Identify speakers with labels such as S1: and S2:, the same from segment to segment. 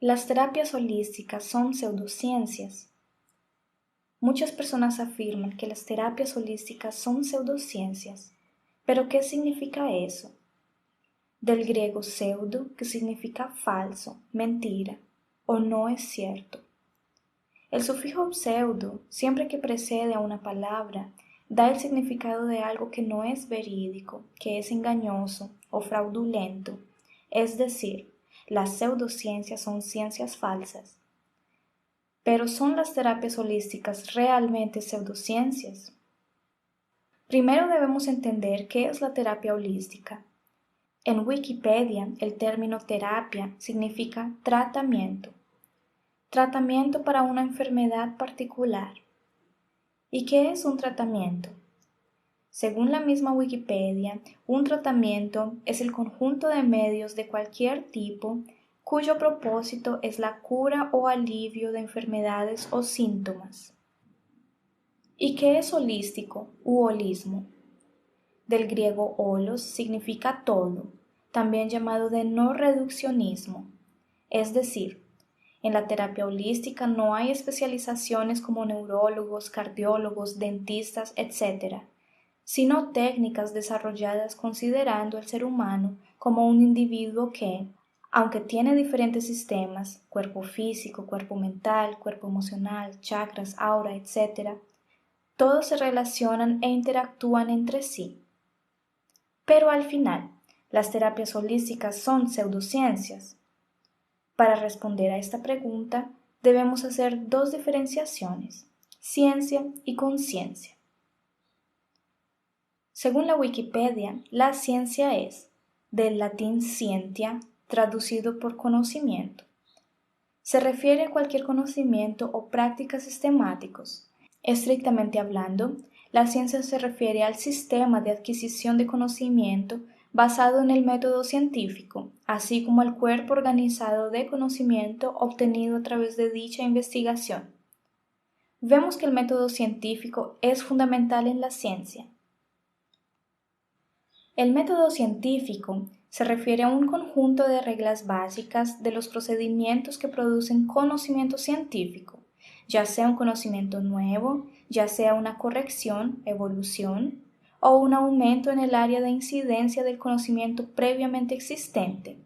S1: Las terapias holísticas son pseudociencias. Muchas personas afirman que las terapias holísticas son pseudociencias. ¿Pero qué significa eso? Del griego pseudo, que significa falso, mentira, o no es cierto. El sufijo pseudo, siempre que precede a una palabra, da el significado de algo que no es verídico, que es engañoso o fraudulento, es decir, las pseudociencias son ciencias falsas. Pero ¿son las terapias holísticas realmente pseudociencias? Primero debemos entender qué es la terapia holística. En Wikipedia, el término terapia significa tratamiento. Tratamiento para una enfermedad particular. ¿Y qué es un tratamiento? Según la misma Wikipedia, un tratamiento es el conjunto de medios de cualquier tipo cuyo propósito es la cura o alivio de enfermedades o síntomas. ¿Y qué es holístico u holismo? Del griego holos significa todo, también llamado de no reduccionismo, es decir, en la terapia holística no hay especializaciones como neurólogos, cardiólogos, dentistas, etc., sino técnicas desarrolladas considerando al ser humano como un individuo que, aunque tiene diferentes sistemas, cuerpo físico, cuerpo mental, cuerpo emocional, chakras, aura, etc., todos se relacionan e interactúan entre sí. Pero al final, ¿las terapias holísticas son pseudociencias? Para responder a esta pregunta, debemos hacer dos diferenciaciones, ciencia y conciencia. Según la Wikipedia, la ciencia es, del latín scientia, traducido por conocimiento. Se refiere a cualquier conocimiento o prácticas sistemáticos. Estrictamente hablando, la ciencia se refiere al sistema de adquisición de conocimiento basado en el método científico, así como al cuerpo organizado de conocimiento obtenido a través de dicha investigación. Vemos que el método científico es fundamental en la ciencia. El método científico se refiere a un conjunto de reglas básicas de los procedimientos que producen conocimiento científico, ya sea un conocimiento nuevo, ya sea una corrección, evolución, o un aumento en el área de incidencia del conocimiento previamente existente.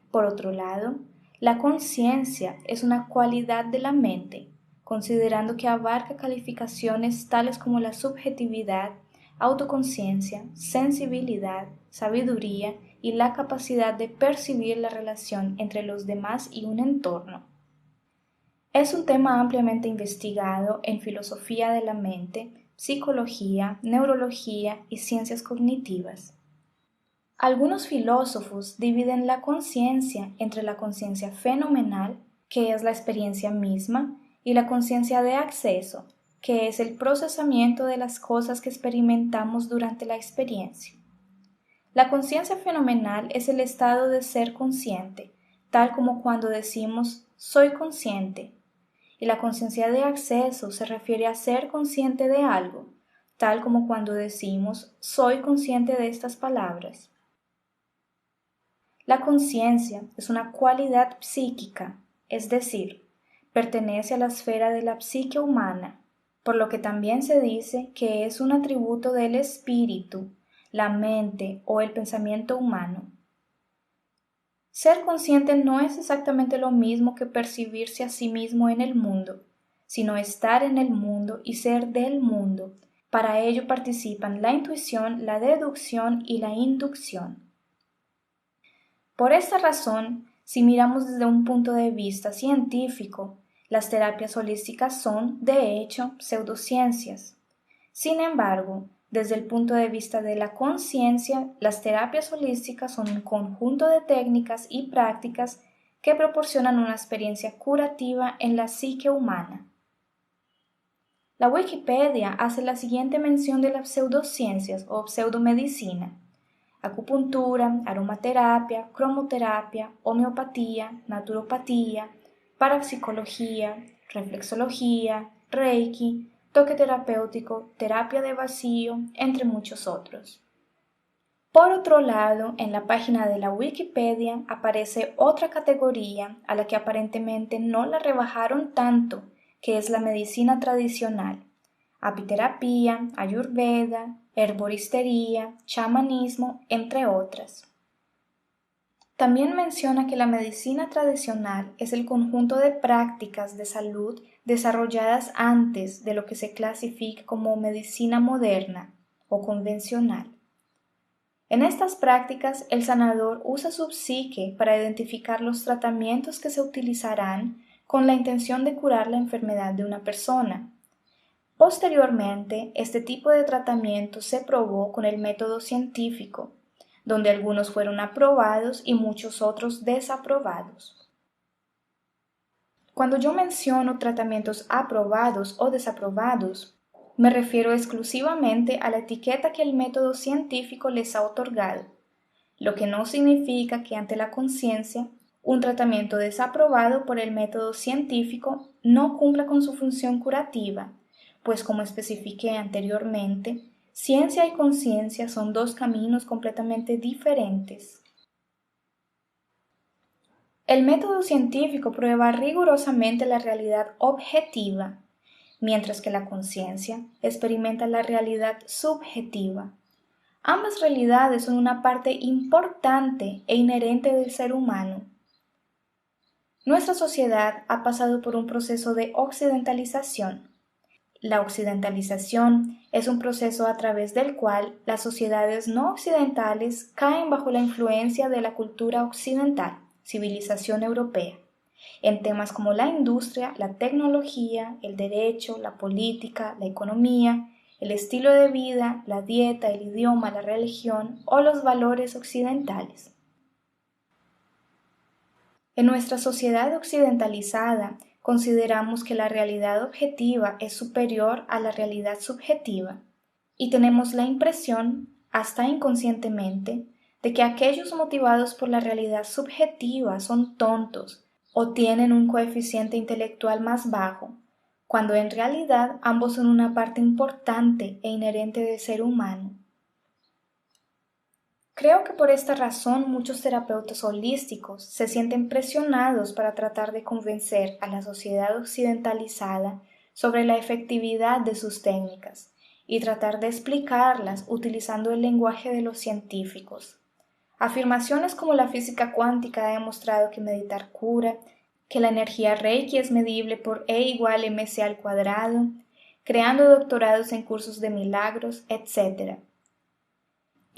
S1: Por otro lado, la conciencia es una cualidad de la mente, considerando que abarca calificaciones tales como la subjetividad, autoconciencia, sensibilidad, sabiduría y la capacidad de percibir la relación entre los demás y un entorno. Es un tema ampliamente investigado en filosofía de la mente, psicología, neurología y ciencias cognitivas. Algunos filósofos dividen la conciencia entre la conciencia fenomenal, que es la experiencia misma, y la conciencia de acceso, que es el procesamiento de las cosas que experimentamos durante la experiencia. La conciencia fenomenal es el estado de ser consciente, tal como cuando decimos soy consciente, y la conciencia de acceso se refiere a ser consciente de algo, tal como cuando decimos soy consciente de estas palabras. La conciencia es una cualidad psíquica, es decir, pertenece a la esfera de la psique humana, por lo que también se dice que es un atributo del espíritu, la mente o el pensamiento humano. Ser consciente no es exactamente lo mismo que percibirse a sí mismo en el mundo, sino estar en el mundo y ser del mundo. Para ello participan la intuición, la deducción y la inducción. Por esta razón, si miramos desde un punto de vista científico, las terapias holísticas son, de hecho, pseudociencias. Sin embargo, desde el punto de vista de la conciencia, las terapias holísticas son un conjunto de técnicas y prácticas que proporcionan una experiencia curativa en la psique humana. La Wikipedia hace la siguiente mención de las pseudociencias o pseudomedicina: acupuntura, aromaterapia, cromoterapia, homeopatía, naturopatía, parapsicología, reflexología, reiki, toque terapéutico, terapia de vacío, entre muchos otros. Por otro lado, en la página de la Wikipedia aparece otra categoría a la que aparentemente no la rebajaron tanto, que es la medicina tradicional, apiterapia, ayurveda, herboristería, chamanismo, entre otras. También menciona que la medicina tradicional es el conjunto de prácticas de salud desarrolladas antes de lo que se clasifica como medicina moderna o convencional. En estas prácticas, el sanador usa su psique para identificar los tratamientos que se utilizarán con la intención de curar la enfermedad de una persona. Posteriormente, este tipo de tratamiento se probó con el método científico, donde algunos fueron aprobados y muchos otros desaprobados. Cuando yo menciono tratamientos aprobados o desaprobados, me refiero exclusivamente a la etiqueta que el método científico les ha otorgado, lo que no significa que ante la conciencia, un tratamiento desaprobado por el método científico no cumpla con su función curativa, pues como especifiqué anteriormente, ciencia y conciencia son dos caminos completamente diferentes. El método científico prueba rigurosamente la realidad objetiva, mientras que la conciencia experimenta la realidad subjetiva. Ambas realidades son una parte importante e inherente del ser humano. Nuestra sociedad ha pasado por un proceso de occidentalización. La occidentalización es un proceso a través del cual las sociedades no occidentales caen bajo la influencia de la cultura occidental, civilización europea, en temas como la industria, la tecnología, el derecho, la política, la economía, el estilo de vida, la dieta, el idioma, la religión o los valores occidentales. En nuestra sociedad occidentalizada, consideramos que la realidad objetiva es superior a la realidad subjetiva y tenemos la impresión, hasta inconscientemente, de que aquellos motivados por la realidad subjetiva son tontos o tienen un coeficiente intelectual más bajo, cuando en realidad ambos son una parte importante e inherente del ser humano. Creo que por esta razón muchos terapeutas holísticos se sienten presionados para tratar de convencer a la sociedad occidentalizada sobre la efectividad de sus técnicas y tratar de explicarlas utilizando el lenguaje de los científicos. Afirmaciones como la física cuántica ha demostrado que meditar cura, que la energía Reiki es medible por E igual mc al cuadrado, creando doctorados en cursos de milagros, etc.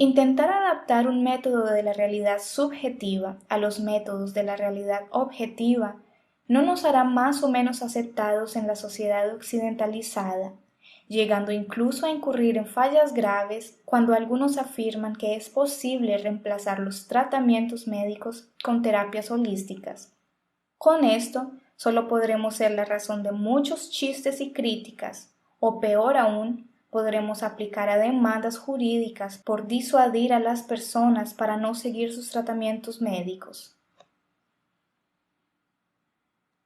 S1: Intentar adaptar un método de la realidad subjetiva a los métodos de la realidad objetiva no nos hará más o menos aceptados en la sociedad occidentalizada, llegando incluso a incurrir en fallas graves cuando algunos afirman que es posible reemplazar los tratamientos médicos con terapias holísticas. Con esto, solo podremos ser la razón de muchos chistes y críticas, o peor aún, podremos aplicar a demandas jurídicas por disuadir a las personas para no seguir sus tratamientos médicos.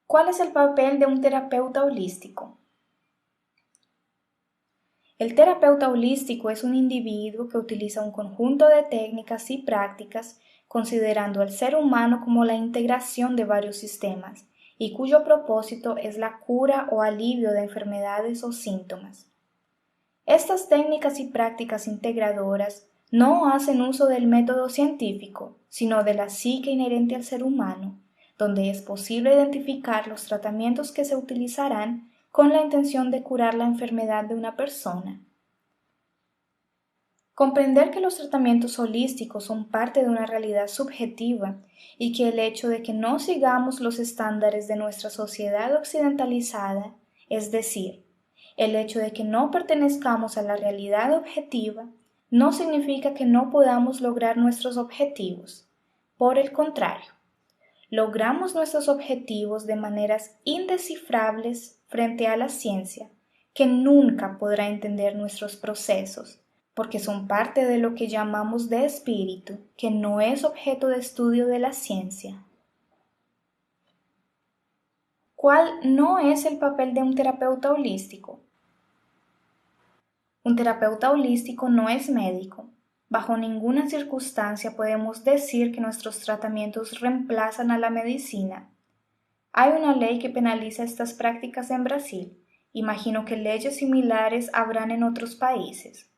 S1: ¿Cuál es el papel de un terapeuta holístico? El terapeuta holístico es un individuo que utiliza un conjunto de técnicas y prácticas considerando al ser humano como la integración de varios sistemas y cuyo propósito es la cura o alivio de enfermedades o síntomas. Estas técnicas y prácticas integradoras no hacen uso del método científico, sino de la psique inherente al ser humano, donde es posible identificar los tratamientos que se utilizarán con la intención de curar la enfermedad de una persona. Comprender que los tratamientos holísticos son parte de una realidad subjetiva y que el hecho de que no sigamos los estándares de nuestra sociedad occidentalizada, es decir, el hecho de que no pertenezcamos a la realidad objetiva, no significa que no podamos lograr nuestros objetivos. Por el contrario, logramos nuestros objetivos de maneras indescifrables frente a la ciencia, que nunca podrá entender nuestros procesos, porque son parte de lo que llamamos de espíritu, que no es objeto de estudio de la ciencia. ¿Cuál no es el papel de un terapeuta holístico? Un terapeuta holístico no es médico. Bajo ninguna circunstancia podemos decir que nuestros tratamientos reemplazan a la medicina. Hay una ley que penaliza estas prácticas en Brasil. Imagino que leyes similares habrán en otros países.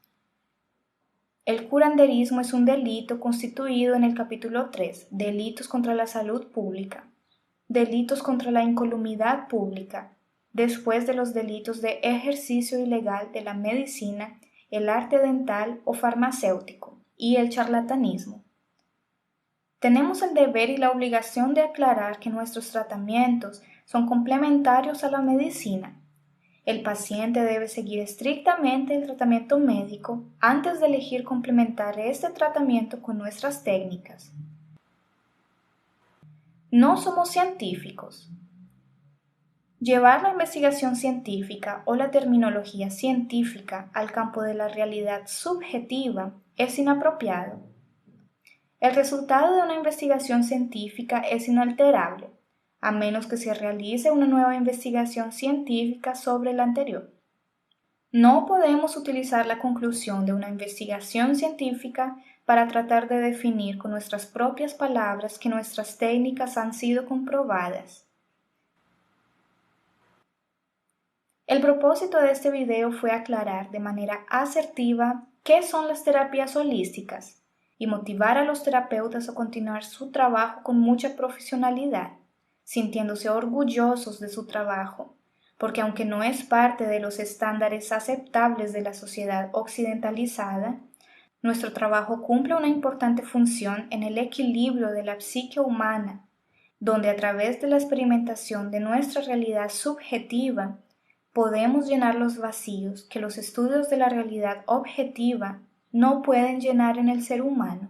S1: El curanderismo es un delito constituido en el capítulo 3, delitos contra la salud pública, delitos contra la incolumidad pública, después de los delitos de ejercicio ilegal de la medicina, el arte dental o farmacéutico y el charlatanismo. Tenemos el deber y la obligación de aclarar que nuestros tratamientos son complementarios a la medicina. El paciente debe seguir estrictamente el tratamiento médico antes de elegir complementar este tratamiento con nuestras técnicas. No somos científicos. Llevar la investigación científica o la terminología científica al campo de la realidad subjetiva es inapropiado. El resultado de una investigación científica es inalterable, a menos que se realice una nueva investigación científica sobre la anterior. No podemos utilizar la conclusión de una investigación científica para tratar de definir con nuestras propias palabras que nuestras técnicas han sido comprobadas. El propósito de este video fue aclarar de manera asertiva qué son las terapias holísticas y motivar a los terapeutas a continuar su trabajo con mucha profesionalidad, sintiéndose orgullosos de su trabajo, porque aunque no es parte de los estándares aceptables de la sociedad occidentalizada, nuestro trabajo cumple una importante función en el equilibrio de la psique humana, donde a través de la experimentación de nuestra realidad subjetiva podemos llenar los vacíos que los estudios de la realidad objetiva no pueden llenar en el ser humano.